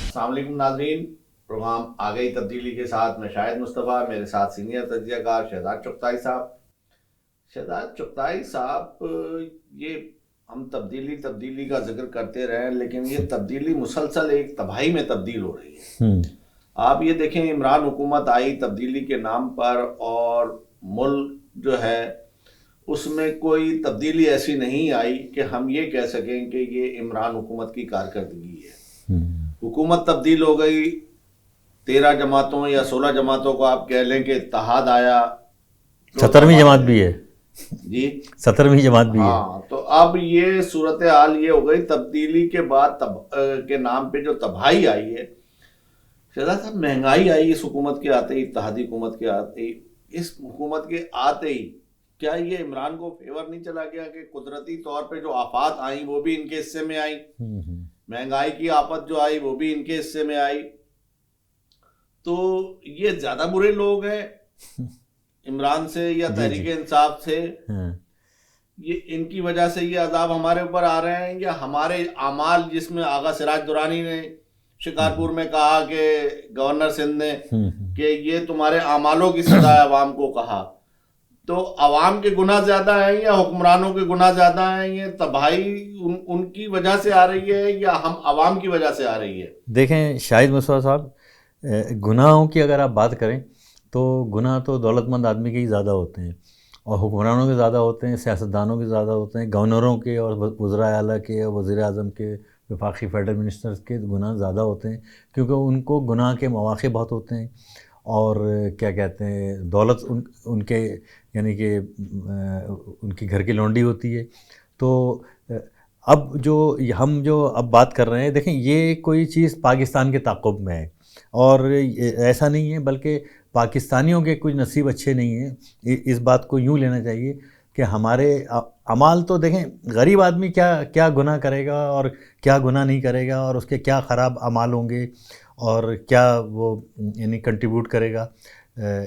السلام علیکم ناظرین، پروگرام آ گئی تبدیلی کے ساتھ میں شاہد مصطفیٰ، میرے ساتھ سینئر تجزیہ کار شہزاد چغتائی صاحب۔ شہزاد چغتائی صاحب، یہ ہم تبدیلی کا ذکر کرتے رہے، لیکن یہ تبدیلی مسلسل ایک تباہی میں تبدیل ہو رہی ہے۔ آپ یہ دیکھیں، عمران حکومت آئی تبدیلی کے نام پر، اور ملک جو ہے اس میں کوئی تبدیلی ایسی نہیں آئی کہ ہم یہ کہہ سکیں کہ یہ عمران حکومت کی کارکردگی ہے۔ حکومت تبدیل ہو گئی، 13 جماعتوں یا 16 جماعتوں کو آپ کہہ لیں کہ اتحاد آیا، 17ویں جماعت بھی ہے جی 17ویں جماعت بھی ہے۔ ہاں، تو اب یہ صورتحال یہ ہو گئی تبدیلی کے بعد کے نام پہ جو تباہی آئی ہے۔ شہزاد صاحب، مہنگائی آئی اس حکومت کے آتے ہی، اتحادی حکومت کے آتے ہی، اس حکومت کے آتے ہی کیا یہ عمران کو فیور نہیں چلا گیا کہ قدرتی طور پہ جو آفات آئیں وہ بھی ان کے حصے میں آئیں، مہنگائی کی آفت جو آئی وہ بھی ان کے حصے میں آئی؟ تو یہ زیادہ برے لوگ ہیں عمران سے یا تحریک انصاف سے؟ یہ ان کی وجہ سے یہ عذاب ہمارے اوپر آ رہے ہیں، یا ہمارے اعمال، جس میں آغا سراج درانی نے شکارپور میں کہا کہ گورنر سندھ نے کہ یہ تمہارے اعمالوں کی سزا ہے، عوام کو کہا، تو عوام کے گناہ زیادہ ہیں یا حکمرانوں کے گناہ زیادہ ہیں؟ یہ تباہی ان کی وجہ سے آ رہی ہے یا ہم عوام کی وجہ سے آ رہی ہے؟ دیکھیں شاہد مصطفیٰ صاحب، گناہوں کی اگر آپ بات کریں تو گناہ تو دولت مند آدمی کے ہی زیادہ ہوتے ہیں، اور حکمرانوں کے زیادہ ہوتے ہیں، سیاستدانوں کے زیادہ ہوتے ہیں، گورنروں کے اور وزراء اعلیٰ کے اور وزیر اعظم کے، وفاقی فیڈرل منسٹرز کے گناہ زیادہ ہوتے ہیں، کیونکہ ان کو گناہ کے مواقع بہت ہوتے ہیں، اور کیا کہتے ہیں، دولت ان کے یعنی کہ ان کی گھر کی لونڈی ہوتی ہے۔ تو اب ہم جو اب بات کر رہے ہیں، دیکھیں یہ کوئی چیز پاکستان کے تعاقب میں ہے، اور ایسا نہیں ہے، بلکہ پاکستانیوں کے کچھ نصیب اچھے نہیں ہیں۔ اس بات کو یوں لینا چاہیے کہ ہمارے اعمال تو دیکھیں، غریب آدمی کیا گناہ کرے گا اور کیا گناہ نہیں کرے گا، اور اس کے کیا خراب اعمال ہوں گے، اور کیا وہ یعنی کنٹریبیوٹ کرے گا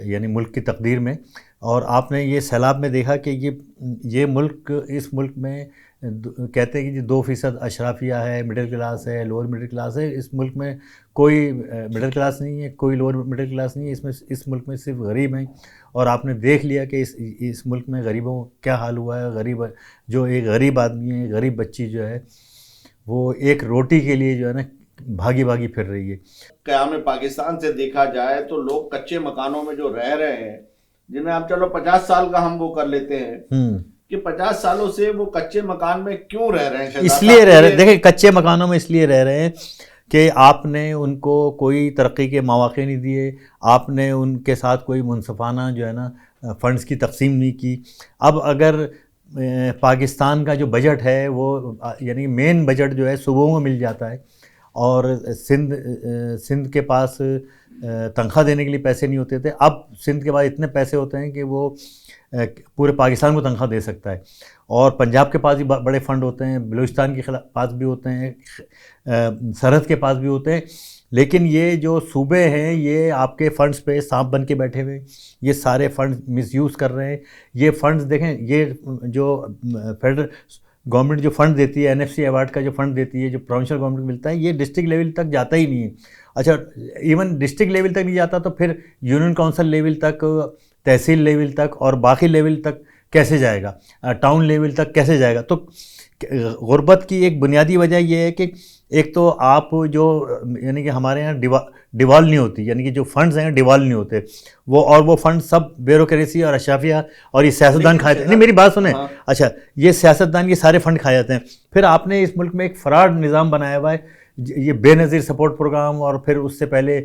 یعنی ملک کی تقدیر میں۔ اور آپ نے یہ سیلاب میں دیکھا کہ یہ ملک، اس ملک میں کہتے ہیں کہ 2% اشرافیہ ہے، مڈل کلاس ہے، لوور مڈل کلاس ہے۔ اس ملک میں کوئی مڈل کلاس نہیں ہے، کوئی لوور مڈل کلاس نہیں ہے، اس ملک میں صرف غریب ہیں۔ اور آپ نے دیکھ لیا کہ اس ملک میں غریبوں کیا حال ہوا ہے۔ غریب جو ایک غریب آدمی ہے، غریب بچی جو ہے، وہ ایک روٹی کے لیے جو ہے نا بھاگی پھر رہی ہے۔ قیام پاکستان سے دیکھا جائے تو لوگ کچے مکانوں میں جو رہ رہے ہیں، جنہیں آپ چلو 50 سال کا ہم وہ کر لیتے ہیں کہ 50 سالوں سے وہ کچے مکان میں کیوں رہ رہے ہیں؟ اس لیے رہ رہے ہیں، دیکھیں کچے مکانوں میں اس لیے رہ رہے ہیں کہ آپ نے ان کو کوئی ترقی کے مواقع نہیں دیے، آپ نے ان کے ساتھ کوئی منصفانہ جو ہے نا فنڈز کی تقسیم نہیں کی۔ اب اگر پاکستان کا جو بجٹ ہے وہ یعنی مین بجٹ جو ہے صوبوں میں مل جاتا ہے، اور سندھ کے پاس تنخواہ دینے کے لیے پیسے نہیں ہوتے تھے، اب سندھ کے پاس اتنے پیسے ہوتے ہیں کہ وہ پورے پاکستان کو تنخواہ دے سکتا ہے، اور پنجاب کے پاس بھی بڑے فنڈ ہوتے ہیں، بلوچستان کے پاس بھی ہوتے ہیں، سرحد کے پاس بھی ہوتے ہیں۔ لیکن یہ جو صوبے ہیں یہ آپ کے فنڈز پہ سانپ بن کے بیٹھے ہوئے، یہ سارے فنڈز مس یوز کر رہے ہیں۔ یہ فنڈز دیکھیں، یہ جو فیڈرل گورنمنٹ جو فنڈ دیتی ہے، NFC ایوارڈ کا جو فنڈ دیتی ہے، جو پروونشل گورنمنٹ ملتا ہے، یہ ڈسٹرکٹ لیول تک جاتا ہی نہیں ہے۔ اچھا، ایون ڈسٹرکٹ لیول تک نہیں جاتا تو پھر یونین کونسل لیول تک، تحصیل لیول تک، اور باقی لیول تک کیسے جائے گا، ٹاؤن لیول تک کیسے جائے گا؟ تو غربت کی ایک بنیادی وجہ یہ ہے کہ ایک تو آپ جو یعنی کہ ہمارے یہاں ڈیوالو نہیں ہوتی، یعنی کہ جو فنڈز ہیں ڈیوالو نہیں ہوتے، وہ فنڈ سب بیوروکریسی اور اشرافیہ اور یہ سیاستدان کھائے جاتے ہیں۔ نہیں، میری بات سنیں، اچھا، یہ سیاستدان یہ سارے فنڈ کھائے جاتے ہیں۔ پھر آپ نے اس ملک میں ایک فراڈ نظام بنایا ہوا ہے، یہ بے نظیر سپورٹ پروگرام، اور پھر اس سے پہلے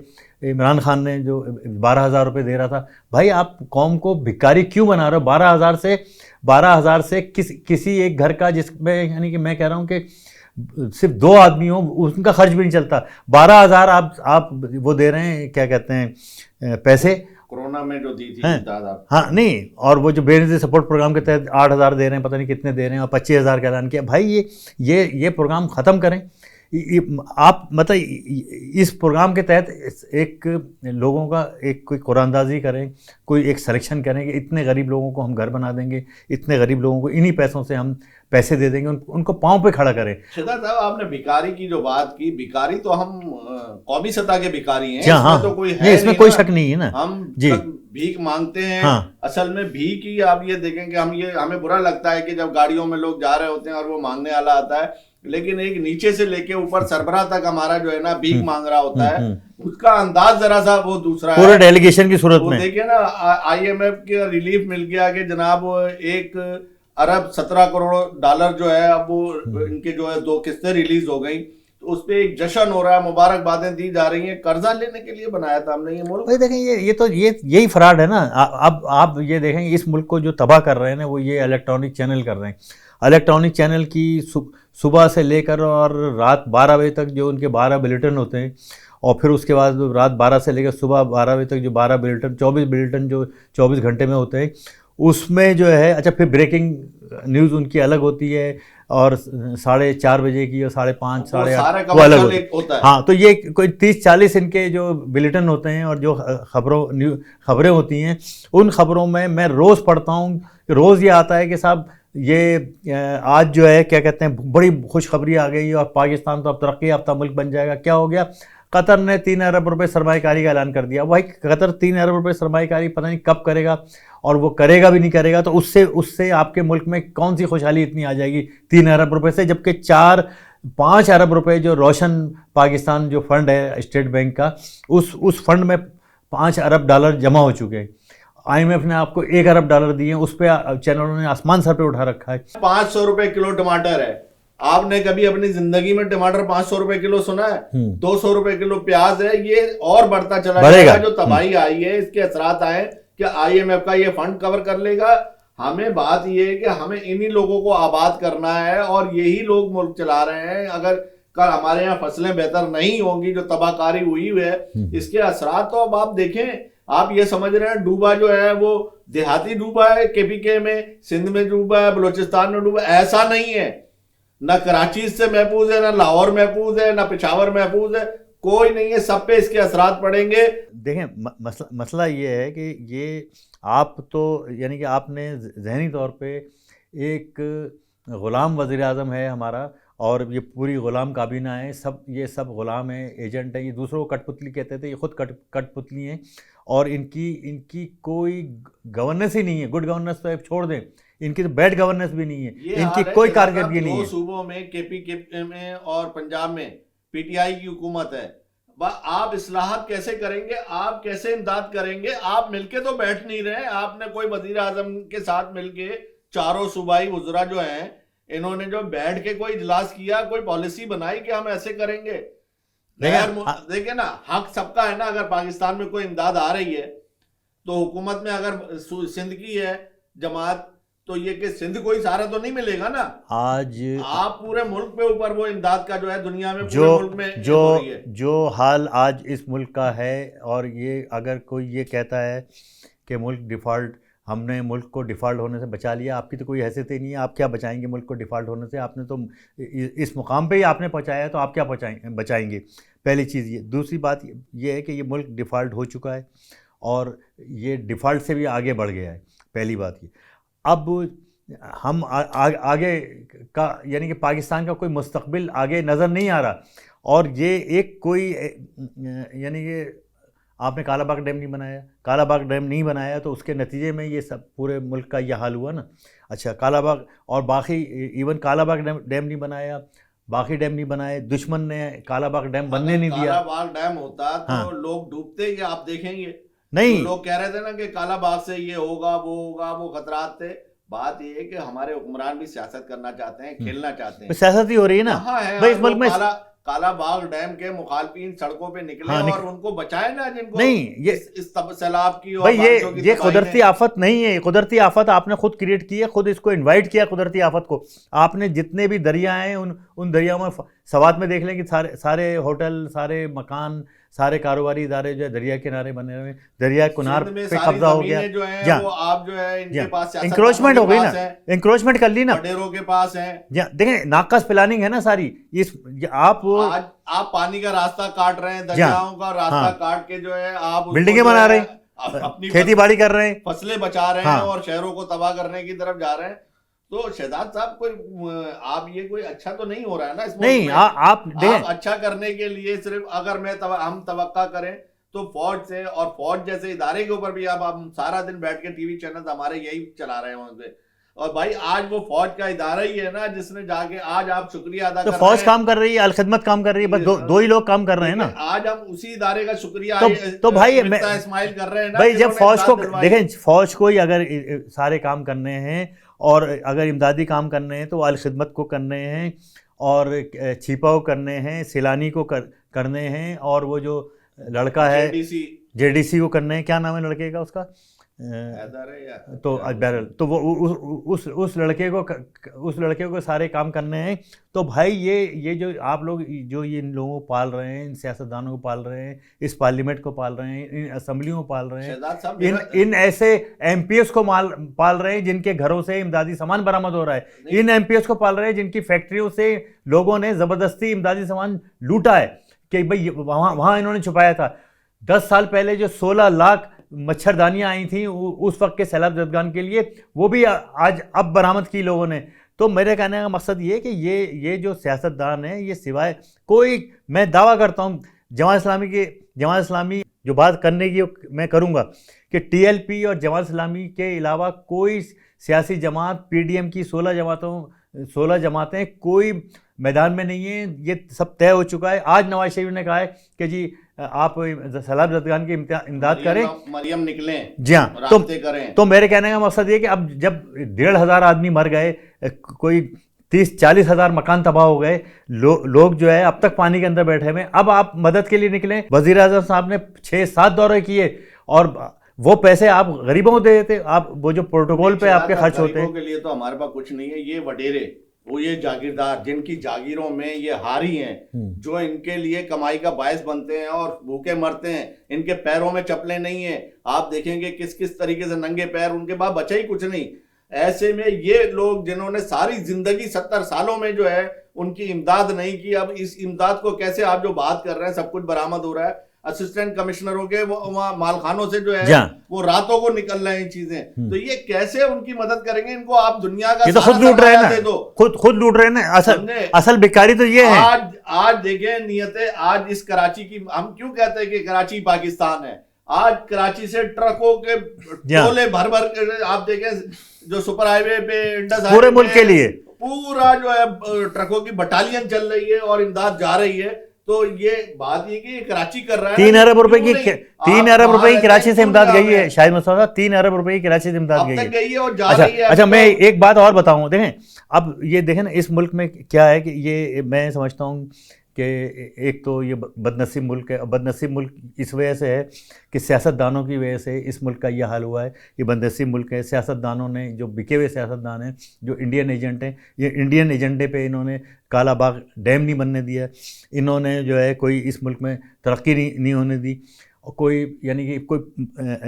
عمران خان نے جو 12,000 روپے دے رہا تھا۔ بھائی آپ قوم کو بھکاری کیوں بنا رہے ہو؟ 12,000 سے کسی ایک گھر کا، جس میں یعنی کہ میں کہہ رہا ہوں کہ صرف 2 آدمی ہوں، ان کا خرچ بھی نہیں چلتا۔ 12,000 آپ وہ دے رہے ہیں، کیا کہتے ہیں، پیسے کورونا میں جو دی تھی امداد آپ۔ ہاں نہیں، اور وہ جو بے نظیر سپورٹ پروگرام کے تحت 8,000 دے رہے ہیں، پتہ نہیں کتنے دے رہے ہیں، اور 25,000 کا اعلان کیا۔ بھائی یہ پروگرام ختم کریں، آپ مطلب اس پروگرام کے تحت ایک لوگوں کا ایک کوئی قرآن اندازی کریں، کوئی ایک سلیکشن کریں کہ اتنے غریب لوگوں کو ہم گھر بنا دیں گے، اتنے غریب لوگوں کو انہی پیسوں سے ہم پیسے دے دیں گے، ان کو پاؤں پہ کھڑا کریں. شہزاد صاحب آپ نے بھکاری کی جو بات کی، بھکاری تو ہم قومی سطح کے بھکاری ہیں، ہاں اس میں تو کوئی نہیں، ہے اس میں نہیں کوئی نا. شک نہیں ہے نا. ہم جی بھیک مانگتے ہیں. ہاں اصل میں بھیک ہی آپ یہ دیکھیں کہ ہمیں برا لگتا ہے کہ جب گاڑیوں میں لوگ جا رہے ہوتے ہیں اور وہ مانگنے والا آتا ہے، لیکن ایک نیچے سے لے کے اوپر سربراہ تک ہمارا جو ہے نا بھیک مانگ رہا ہوتا ہے، اس کا انداز ذرا سا وہ دوسرا ہے. پورے ڈیلیگیشن کی صورت وہ میں دیکھیں نا آئی ایم ایف کا ریلیف مل گیا کہ جناب 1.17 کروڑ جو ہے اب وہ ان کے جو ہے 2 قسطیں ریلیز ہو گئیں، تو اس پہ ایک جشن ہو رہا ہے، مبارکبادیں دی جا رہی ہیں. قرضہ لینے کے لیے بنایا تھا ہم نے یہ ملک. بھائی دیکھیں یہ تو یہی فراڈ ہے نا. اب آپ یہ دیکھیں اس ملک کو جو تباہ کر رہے ہیں نا وہ یہ الیکٹرانک چینل کر رہے ہیں. الیکٹرانک چینل کی صبح سے لے کر اور رات 12 بجے تک جو ان کے 12 بلیٹن ہوتے ہیں، اور پھر اس کے بعد رات 12 سے لے کر صبح 12 بجے تک جو 12 بلیٹن 24 بلیٹن جو 24 گھنٹے میں ہوتے ہیں، اس میں جو ہے اچھا پھر بریکنگ نیوز ان کی الگ ہوتی ہے، اور 4:30 بجے کی اور 5:30 8:30 وہ الگ ہوتا ہے. ہاں تو یہ کوئی 30-40 ان کے جو بلیٹن ہوتے ہیں، اور جو خبریں ہوتی ہیں، ان خبروں میں روز پڑھتا ہوں. روز یہ آتا ہے کہ صاحب یہ آج جو ہے کیا کہتے ہیں بڑی خوشخبری آ گئی اور پاکستان تو اب ترقی یافتہ ملک بن جائے گا. کیا ہو گیا؟ قطر نے 3 ارب روپے سرمایہ کاری کا اعلان کر دیا. بھائی قطر 3 ارب روپے سرمایہ کاری پتہ نہیں کب کرے گا، اور وہ کرے گا بھی نہیں کرے گا، تو اس سے آپ کے ملک میں کون سی خوشحالی اتنی آ جائے گی 3 ارب روپے سے، جبکہ 4-5 ارب روپے جو روشن پاکستان جو فنڈ ہے اسٹیٹ بینک کا، اس فنڈ میں $5 ارب جمع ہو چکے ہیں. آئی ایم ایف نے آپ کو $1 ارب دیے ہیں، اس پہ چینلوں نے آسمان سر پہ اٹھا رکھا ہے. 500 روپے کلو ٹماٹر ہے. آپ نے کبھی اپنی زندگی میں ٹماٹر 500 روپے کلو سنا ہے؟ 200 روپے کلو پیاز ہے. یہ اور بڑھتا چلا جائے گا. جو تباہی آئی ہے، اس کے اثرات آئے کہ آئی ایم ایف کا یہ فنڈ کور کر لے گا. ہمیں بات یہ ہے کہ ہمیں انہی لوگوں کو آباد کرنا ہے، اور یہی لوگ ملک چلا رہے ہیں. اگر کل ہمارے یہاں فصلیں بہتر نہیں ہوں گی، جو تباہ کاری ہوئی ہے، اس کے اثرات تو اب آپ دیکھیں. آپ یہ سمجھ رہے ہیں ڈوبا جو ہے وہ دیہاتی ڈوبا ہے، کے پی کے میں، سندھ میں ڈوبا ہے، بلوچستان میں ڈوبا ہے. ایسا نہیں ہے. نہ کراچی اس سے محفوظ ہے، نہ لاہور محفوظ ہے، نہ پشاور محفوظ ہے. کوئی نہیں ہے. سب پہ اس کے اثرات پڑیں گے. دیکھیں مسئلہ یہ ہے کہ یہ آپ تو یعنی کہ آپ نے ذہنی طور پہ ایک غلام وزیر اعظم ہے ہمارا، اور یہ پوری غلام کابینہ ہے، یہ سب غلام ہیں، ایجنٹ ہیں. یہ دوسروں کو کٹ پتلی کہتے تھے، یہ خود کٹ پتلی ہیں، اور ان کی کوئی گورننس ہی نہیں ہے. گڈ گورننس تو چھوڑ دیں، ان کی تو بیڈ گورننس بھی نہیں ہے. ان کی کوئی کارکردگی نہیں ہے. 2 صوبوں میں کے پی کے میں اور پنجاب میں پی ٹی آئی کی حکومت ہے. آپ اصلاحات کیسے کریں گے؟ آپ کیسے امداد کریں گے؟ آپ مل کے تو بیٹھ نہیں رہے. آپ نے کوئی وزیر اعظم کے ساتھ مل کے 4 صوبائی وزراء جو ہیں، انہوں نے جو بیٹھ کے کوئی اجلاس کیا، کوئی پالیسی بنائی کہ ہم ایسے کریں گے. دیکھیں نا، حق سب کا ہے نا. اگر پاکستان میں کوئی امداد آ رہی ہے تو حکومت میں اگر سندھ کی ہے جماعت، تو یہ کہ سندھ کوئی سہارا تو نہیں ملے گا نا. آج آپ پورے ملک پہ اوپر وہ امداد کا جو ہے دنیا میں پورے ملک میں جو حال آج اس ملک کا ہے، اور یہ اگر کوئی یہ کہتا ہے کہ ملک ڈیفالٹ، ہم نے ملک کو ڈیفالٹ ہونے سے بچا لیا، آپ کی تو کوئی حیثیت ہی نہیں ہے. آپ کیا بچائیں گے ملک کو ڈیفالٹ ہونے سے؟ آپ نے تو اس مقام پہ ہی آپ نے پہنچایا ہے، تو آپ کیا بچائیں گے؟ پہلی چیز یہ. دوسری بات یہ ہے کہ یہ ملک ڈیفالٹ ہو چکا ہے، اور یہ ڈیفالٹ سے بھی آگے بڑھ گیا ہے. پہلی بات یہ. اب ہم آگے کا یعنی کہ پاکستان کا کوئی مستقبل آگے نظر نہیں آ رہا. اور یہ ایک کوئی یعنی کہ آپ نے کالا باغ ڈیم نہیں بنایا، تو اس کے نتیجے میں یہ سب پورے ملک کا یہ حال ہوا نا. اچھا کالا باغ اور باقی ایون کالا باغ ڈیم نہیں بنایا، باقی ڈیم نہیں بنائے، دشمن نے کالا باغ ڈیم بننے نہیں دیا. کالا باغ ڈیم ہوتا تو لوگ ڈوبتے ہی آپ دیکھیں گے. نہیں، لوگ کہہ رہے تھے نا کہ کالا باغ سے یہ ہوگا وہ ہوگا، وہ خطرات تھے. بات یہ ہے کہ ہمارے حکمران بھی سیاست کرنا چاہتے ہیں، کھیلنا چاہتے ہیں. سیاست ہی ہو رہی ہے نا بھائی اس ملک میں. کالا باغ ڈیم کے مخالفین سڑکوں پہ نکلے اور ان کو بچائے نا، جن کو نہیں اس سیلاب کی. بھائی یہ قدرتی آفت نہیں ہے. قدرتی آفت آپ نے خود کریٹ کی ہے، خود اس کو انوائٹ کیا قدرتی آفت کو. آپ نے جتنے بھی دریا ہیں ان دریاؤں میں سوات میں دیکھ لیں کہ سارے ہوٹل، سارے مکان، سارے کاروباری ادارے جو ہے دریا کنارے بنے ہوئے، دریا کنار پہ قبضہ ہو گیا. جہاں وہ آپ جو ہے ان کے پاس انکروچمنٹ ہو گئی نا، انکروچمنٹ کر لی نا، وڈیروں کے پاس ہیں. دیکھیں ناقص پلاننگ ہے نا ساری. آپ پانی کا راستہ کاٹ رہے ہیں، دریاؤں کا راستہ کاٹ کے جو ہے آپ بلڈنگیں بنا رہے ہیں، اپنی کھیتی باڑی کر رہے ہیں، فصلیں بچا رہے ہیں اور شہروں کو تباہ کرنے کی طرف جا رہے ہیں. تو شہزاد صاحب آپ یہ کوئی اچھا تو نہیں ہو رہا ہے نا اس نہیں. آپ اچھا کرنے کے لیے صرف اگر ہم توقع کریں تو فوج سے اور فوج جیسے ادارے کے اوپر بھی اب ہم سارا دن بیٹھ کے ٹی وی چینل ہمارے یہی چلا رہے ہیں وہاں پہ. اور بھائی آج وہ فوج کا ادارہ ہی ہے نا جس نے جا کے آج آپ شکریہ ادا کر رہے ہیں. فوج کام کر رہی ہے، الخدمت کام کر رہی ہے، بس دو ہی لوگ کام کر رہے ہیں نا. آج ہم اسی ادارے کا شکریہ تو بھائی اسماعیل کر رہے ہیں نا. بھائی جب فوج کو دیکھیں، فوج کو ہی اگر سارے کام کرنے ہیں اور اگر امدادی کام کرنے ہیں تو الخدمت کو کرنے ہیں اور چھپاؤ کرنے ہیں، سیلانی کو کرنے ہیں، اور وہ جو لڑکا ہے جے ڈی سی کو کرنے ہیں. کیا نام ہے لڑکے کا اس کا؟ تو وہ اس لڑکے کو سارے کام کرنے ہیں. تو بھائی یہ جو آپ لوگ جو ان لوگوں کو پال رہے ہیں، ان سیاستدانوں کو پال رہے ہیں، اس پارلیمنٹ کو پال رہے ہیں، ان اسمبلیوں کو پال رہے ہیں، ان ایسے ایم پی ایس کو پال رہے ہیں جن کے گھروں سے امدادی سامان برآمد ہو رہا ہے، ان ایم پی ایس کو پال رہے ہیں جن کی فیکٹریوں سے لوگوں نے زبردستی امدادی سامان لوٹا ہے کہ بھائی وہاں انہوں نے چھپایا تھا. 10 سال پہلے جو 16 لاکھ مچھردانیاں آئی تھیں اس وقت کے سیلاب زدگان کے لیے، وہ بھی اب برآمد کی لوگوں نے. تو میرے کہنے کا مقصد یہ کہ یہ جو سیاستدان ہیں، یہ سوائے کوئی، میں دعویٰ کرتا ہوں جماعت اسلامی جو بات کرنے کی میں کروں گا کہ ٹی ایل پی اور جماعت اسلامی کے علاوہ کوئی سیاسی جماعت، پی ڈی ایم کی 16 جماعتیں کوئی میدان میں نہیں ہیں. یہ سب طے ہو چکا ہے. آج نواز شریف نے کہا ہے کہ جی آپ سیلاب زدگان کی امداد کریں، مریم نکلیں، جی ہاں. تو میرے کہنے کا مقصد یہ کہ اب جب 1,500 آدمی مر گئے، کوئی 30-40 ہزار مکان تباہ ہو گئے، لوگ جو ہے اب تک پانی کے اندر بیٹھے ہوئے، اب آپ مدد کے لیے نکلیں. وزیر اعظم صاحب نے 6-7 دورے کیے اور وہ پیسے آپ غریبوں کو دے دیتے. آپ وہ جو پروٹوکول پہ آپ کے خرچ ہوتے ہیں، کے لیے تو ہمارے پاس کچھ نہیں ہے. یہ وڈیرے، وہ یہ جاگیردار جن کی جاگیروں میں یہ ہاری ہیں، جو ان کے لیے کمائی کا باعث بنتے ہیں اور بھوکے مرتے ہیں، ان کے پیروں میں چپلیں نہیں ہیں. آپ دیکھیں گے کس طریقے سے ننگے پیر، ان کے بعد بچا ہی کچھ نہیں. ایسے میں یہ لوگ جنہوں نے ساری زندگی 70 سالوں میں جو ہے ان کی امداد نہیں کی، اب اس امداد کو کیسے آپ جو بات کر رہے ہیں سب کچھ برآمد ہو رہا ہے. اسسٹنٹ کمشنروں کے وہاں مالخانوں سے جو ہے وہ راتوں کو نکل رہے ہیں چیزیں. تو یہ کیسے ان کی مدد کریں گے؟ ان کو آپ دنیا کا خود لوٹ رہے ہیں، خود لوٹ رہے ہیں. اصل بیکاری تو یہ ہے. آج دیکھیں نیتیں، آج اس کراچی کی، ہم کیوں کہتے ہیں کہ کراچی پاکستان ہے؟ آج کراچی سے ٹرکوں کے ٹولے بھر کے آپ دیکھیں جو سپر ہائی وے پہ انڈس پورے ملک کے لیے پورا جو ہے ٹرکوں کی بٹالین چل رہی ہے اور امداد جا رہی ہے. تو یہ بات یہ کہ کراچی کر رہا ہے 3 ارب روپے کی کراچی سے امداد گئی ہے. شاہد مصطفیٰ صاحب 3 ارب روپے کی کراچی سے امداد گئی ہے اور جا رہی ہے. اچھا میں ایک بات اور بتاؤں. دیکھیں اب یہ دیکھیں نا اس ملک میں کیا ہے کہ یہ میں سمجھتا ہوں کہ ایک تو یہ بدنصیب ملک ہے. بدنصیب ملک اس وجہ سے ہے کہ سیاستدانوں کی وجہ سے اس ملک کا یہ حال ہوا ہے. یہ بدنصیب ملک ہے. سیاستدانوں نے، جو بکے ہوئے سیاستدان ہیں، جو انڈین ایجنٹ ہیں، یہ انڈین ایجنڈے پہ انہوں نے کالا باغ ڈیم نہیں بننے دیا. انہوں نے جو ہے کوئی اس ملک میں ترقی نہیں ہونے دی. کوئی یعنی کہ کوئی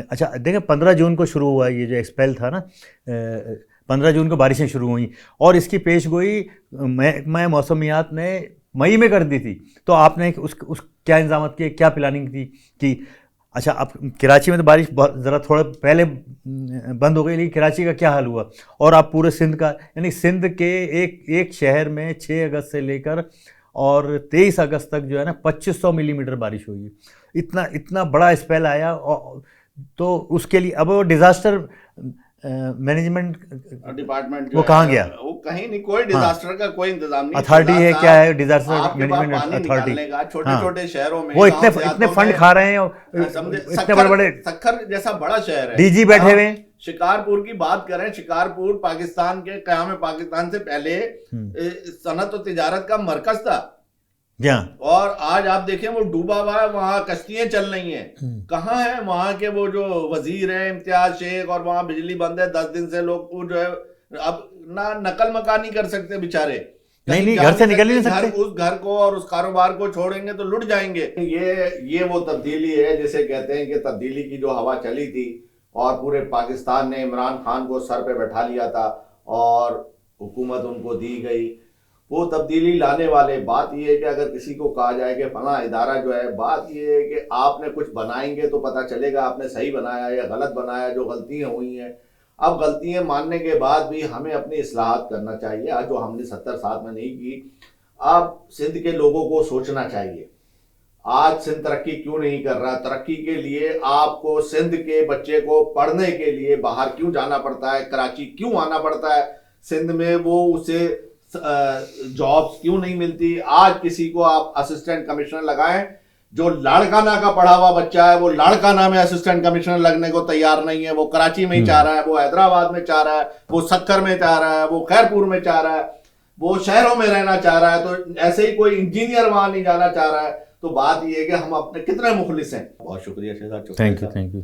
اچھا دیکھیں 15 جون کو شروع ہوا یہ جو ایکسپیل تھا نا، 15 جون کو بارشیں شروع ہوئیں اور اس کی پیش گوئی محکمہ موسمیات نے مئی میں کر دی تھی. تو آپ نے اس کیا انتظامات کیے، کیا پلاننگ تھی کہ اچھا اب کراچی میں تو بارش بہت ذرا تھوڑا پہلے بند ہو گئی، لیکن کراچی کا کیا حال ہوا؟ اور آپ پورے سندھ کا، یعنی سندھ کے ایک شہر میں 6 اگست سے لے کر اور 23 اگست تک جو ہے نا 2500 ملی میٹر بارش ہوئی ہے. اتنا بڑا اسپیل آیا. تو اس کے لیے اب وہ ڈیزاسٹر مینجمنٹ ڈپارٹمنٹ وہ کہاں گیا؟ وہ کہیں نہیں. کوئی ڈیزاسٹر کا کوئی انتظام نہیں. اتھارٹی ہے، کیا ہے ڈیزاسٹر مینجمنٹ اتھارٹی؟ چھوٹے چھوٹے شہروں میں وہ اتنے فنڈ کھا رہے ہیں، اتنے بڑے بڑے. سکھر جیسا بڑا شہر ہے، ڈی جی بیٹھے ہوئے ہیں. شکارپور کی بات کریں، شکارپور پاکستان کے قیام پاکستان سے پہلے صنعت و تجارت کا مرکز تھا. اور آج آپ دیکھیں وہ ڈوبا ہوا ہے، وہاں کشتیاں چل رہی ہیں. کہاں ہیں وہاں کے وہ جو وزیر ہیں امتیاز شیخ؟ اور وہاں بجلی بند ہے 10 دن سے. لوگ جو ہے اب نہ نقل مکانی کر سکتے بیچارے. نہیں گھر سے نکل ہی نہیں سکتے. اس گھر کو اور اس کاروبار کو چھوڑیں گے تو لٹ جائیں گے. یہ وہ تبدیلی ہے جسے کہتے ہیں کہ تبدیلی کی جو ہوا چلی تھی اور پورے پاکستان نے عمران خان کو سر پہ بیٹھا لیا تھا اور حکومت ان کو دی گئی. وہ تبدیلی لانے والے، بات یہ ہے کہ اگر کسی کو کہا جائے کہ فلاں ادارہ جو ہے، بات یہ ہے کہ آپ نے کچھ بنائیں گے تو پتہ چلے گا آپ نے صحیح بنایا یا غلط بنایا، جو غلطیاں ہوئی ہیں. اب غلطیاں ماننے کے بعد بھی ہمیں اپنی اصلاحات کرنا چاہیے، جو ہم نے 70 سال میں نہیں کی. اب سندھ کے لوگوں کو سوچنا چاہیے آج سندھ ترقی کیوں نہیں کر رہا. ترقی کے لیے آپ کو سندھ کے بچے کو پڑھنے کے لیے باہر کیوں جانا پڑتا ہے، کراچی کیوں آنا پڑتا ہے. سندھ میں وہ اسے جابس کیوں نہیں ملتی. آج کسی کو آپ اسسٹنٹ کمشنر لگائیں، جو لاڑکانہ کا پڑھا ہوا بچہ ہے وہ لاڑکانہ میں اسسٹنٹ کمشنر لگنے کو تیار نہیں ہے. وہ کراچی میں ہی چاہ رہا ہے، وہ حیدرآباد میں چاہ رہا ہے، وہ سکر میں چاہ رہا ہے، وہ خیرپور میں چاہ رہا ہے، وہ شہروں میں رہنا چاہ رہا ہے. تو ایسے ہی کوئی انجینئر وہاں نہیں جانا چاہ رہا ہے. تو بات یہ ہے کہ ہم اپنے کتنے مخلص ہیں. بہت شکریہ شہزاد. Thank you.